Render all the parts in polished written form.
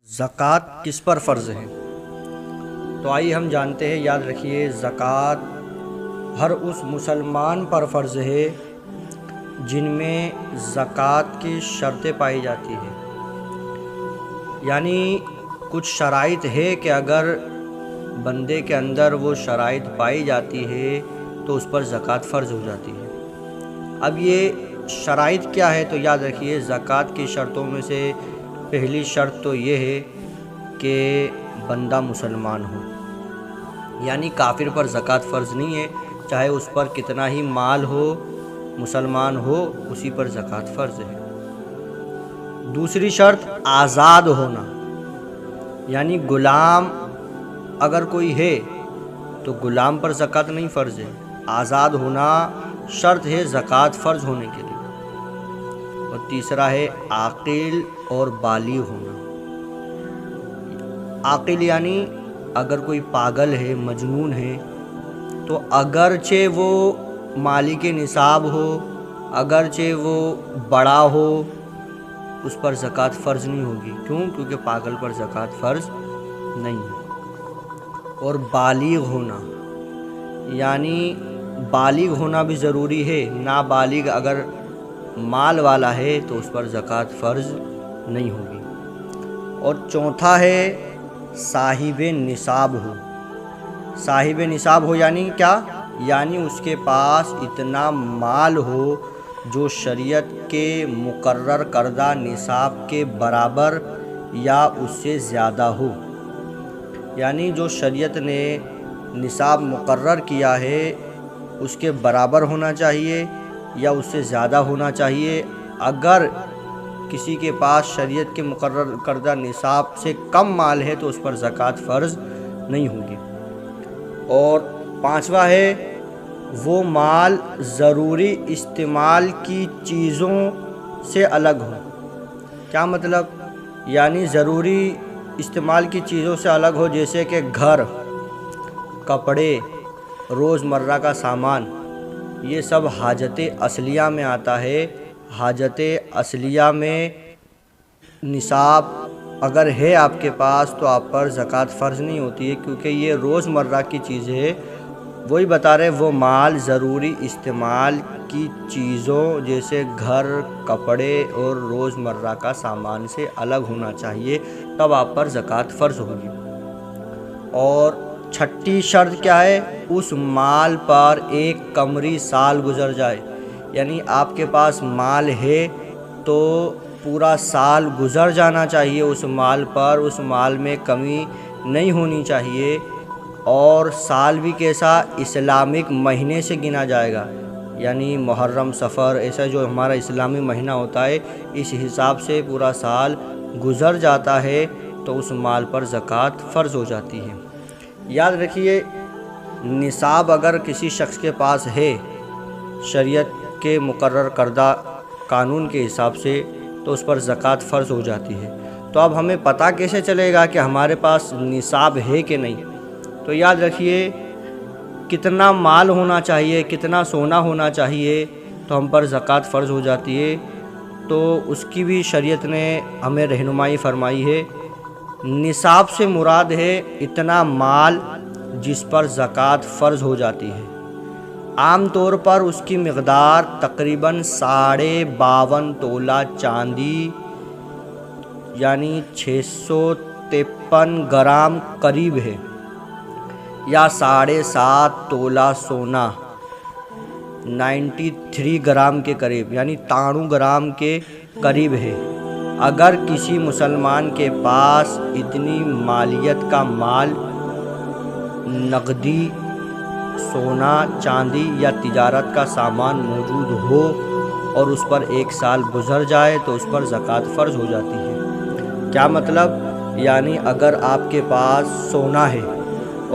زکوٰۃ کس پر فرض ہے؟ تو آئیے ہم جانتے ہیں، یاد رکھیے، زکوٰۃ ہر اس مسلمان پر فرض ہے جن میں زکوٰۃ کی شرطیں پائی جاتی ہیں، یعنی کچھ شرائط ہے کہ اگر بندے کے اندر وہ شرائط پائی جاتی ہے تو اس پر زکوٰۃ فرض ہو جاتی ہے۔ اب یہ شرائط کیا ہے؟ تو یاد رکھیے، زکوٰۃ کی شرطوں میں سے پہلی شرط تو یہ ہے کہ بندہ مسلمان ہو، یعنی کافر پر زکوٰۃ فرض نہیں ہے، چاہے اس پر کتنا ہی مال ہو، مسلمان ہو اسی پر زکوٰۃ فرض ہے۔ دوسری شرط آزاد ہونا، یعنی غلام اگر کوئی ہے تو غلام پر زکوٰۃ نہیں فرض ہے، آزاد ہونا شرط ہے زکوٰۃ فرض ہونے کے لیے۔ اور تیسرا ہے عاقل اور بالغ ہونا۔ عاقل یعنی اگر کوئی پاگل ہے، مجنون ہے، تو اگرچہ وہ مالک نصاب ہو، اگرچہ وہ بڑا ہو، اس پر زکوٰۃ فرض نہیں ہوگی۔ کیوں؟ کیونکہ پاگل پر زکوٰۃ فرض نہیں ہے۔ اور بالغ ہونا، یعنی بالغ ہونا بھی ضروری ہے، نابالغ اگر مال والا ہے تو اس پر زکوٰۃ فرض نہیں ہوگی۔ اور چوتھا ہے صاحب نصاب ہو۔ صاحب نصاب ہو یعنی کیا؟ یعنی اس کے پاس اتنا مال ہو جو شریعت کے مقرر کردہ نصاب کے برابر یا اس سے زیادہ ہو، یعنی جو شریعت نے نصاب مقرر کیا ہے اس کے برابر ہونا چاہیے یا اس سے زیادہ ہونا چاہیے۔ اگر کسی کے پاس شریعت کے مقرر کردہ نصاب سے کم مال ہے تو اس پر زکوٰۃ فرض نہیں ہوگی۔ اور پانچواں ہے وہ مال ضروری استعمال کی چیزوں سے الگ ہو۔ کیا مطلب؟ یعنی ضروری استعمال کی چیزوں سے الگ ہو، جیسے کہ گھر، کپڑے، روز مرہ کا سامان، یہ سب حاجت اصلیہ میں آتا ہے۔ حاجت اصلیہ میں نصاب اگر ہے آپ کے پاس تو آپ پر زکوٰۃ فرض نہیں ہوتی ہے، کیونکہ یہ روز مرہ کی چیز ہے۔ وہی بتا رہے وہ مال ضروری استعمال کی چیزوں جیسے گھر، کپڑے اور روز مرہ کا سامان سے الگ ہونا چاہیے، تب آپ پر زکوٰۃ فرض ہوگی۔ اور چھٹی شرط کیا ہے؟ اس مال پر ایک قمری سال گزر جائے، یعنی آپ کے پاس مال ہے تو پورا سال گزر جانا چاہیے اس مال پر، اس مال میں کمی نہیں ہونی چاہیے۔ اور سال بھی کیسا؟ اسلامک مہینے سے گنا جائے گا، یعنی محرم، صفر، ایسا جو ہمارا اسلامی مہینہ ہوتا ہے اس حساب سے پورا سال گزر جاتا ہے تو اس مال پر زکوٰۃ فرض ہو جاتی ہے۔ یاد رکھیے، نصاب اگر کسی شخص کے پاس ہے شریعت کے مقرر کردہ قانون کے حساب سے تو اس پر زکوٰۃ فرض ہو جاتی ہے۔ تو اب ہمیں پتہ کیسے چلے گا کہ ہمارے پاس نصاب ہے کہ نہیں؟ تو یاد رکھیے، کتنا مال ہونا چاہیے، کتنا سونا ہونا چاہیے تو ہم پر زکوٰۃ فرض ہو جاتی ہے۔ تو اس کی بھی شریعت نے ہمیں رہنمائی فرمائی ہے۔ نصاب سے مراد ہے اتنا مال جس پر زکوٰۃ فرض ہو جاتی ہے۔ عام طور پر اس کی مقدار تقریباً 52.5 تولہ چاندی یعنی 653 گرام قریب ہے، یا 7.5 تولہ سونا 93 گرام کے قریب، یعنی 93 گرام کے قریب ہے۔ اگر کسی مسلمان کے پاس اتنی مالیت کا مال، نقدی، سونا، چاندی یا تجارت کا سامان موجود ہو اور اس پر ایک سال گزر جائے تو اس پر زکوٰۃ فرض ہو جاتی ہے۔ کیا مطلب؟ یعنی اگر آپ کے پاس سونا ہے،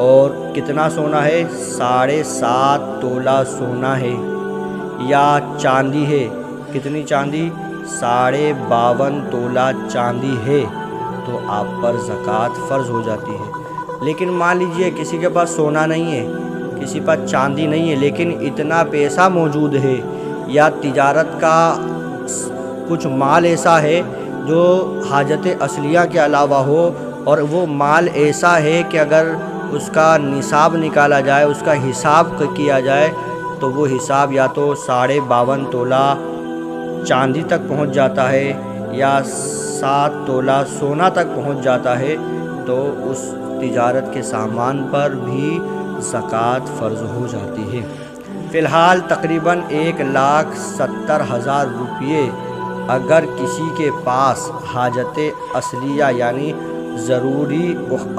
اور کتنا سونا ہے؟ 7.5 تولہ سونا ہے، یا چاندی ہے، کتنی چاندی؟ 52.5 تولہ چاندی ہے، تو آپ پر زکوٰۃ فرض ہو جاتی ہے۔ لیکن مان لیجئے کسی کے پاس سونا نہیں ہے، کسی پاس چاندی نہیں ہے، لیکن اتنا پیسہ موجود ہے، یا تجارت کا کچھ مال ایسا ہے جو حاجت اصلیہ کے علاوہ ہو، اور وہ مال ایسا ہے کہ اگر اس کا نصاب نکالا جائے، اس کا حساب کیا جائے تو وہ حساب یا تو 52.5 تولہ چاندی تک پہنچ جاتا ہے یا 7 تولہ سونا تک پہنچ جاتا ہے، تو اس تجارت کے سامان پر بھی زکوٰۃ فرض ہو جاتی ہے۔ فی الحال تقریباً 1,70,000 روپیے اگر کسی کے پاس حاجت اصلیہ یعنی ضروری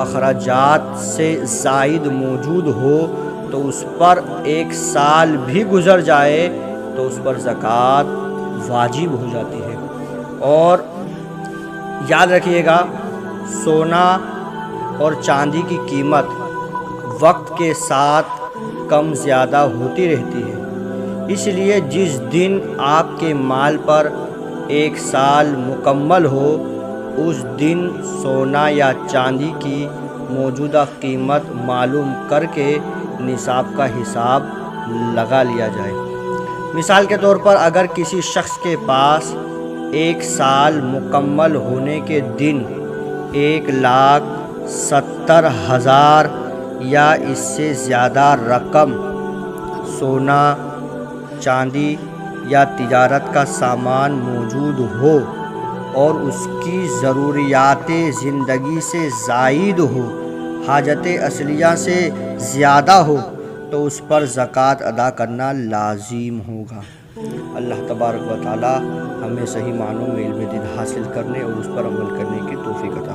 اخراجات سے زائد موجود ہو تو اس پر 1 سال بھی گزر جائے تو اس پر زکوٰۃ واجب ہو جاتی ہے۔ اور یاد رکھیے گا، سونا اور چاندی کی قیمت وقت کے ساتھ کم زیادہ ہوتی رہتی ہے، اس لیے جس دن آپ کے مال پر 1 سال مکمل ہو اس دن سونا یا چاندی کی موجودہ قیمت معلوم کر کے نصاب کا حساب لگا لیا جائے۔ مثال کے طور پر اگر کسی شخص کے پاس 1 سال مکمل ہونے کے دن 1,70,000 یا اس سے زیادہ رقم سونا، چاندی یا تجارت کا سامان موجود ہو اور اس کی ضروریات زندگی سے زائد ہو، حاجت اصلیہ سے زیادہ ہو، تو اس پر زکوٰۃ ادا کرنا لازم ہوگا۔ اللہ تبارک و تعالی ہمیں صحیح معنوں میں علم دین حاصل کرنے اور اس پر عمل کرنے کی توفیق عطا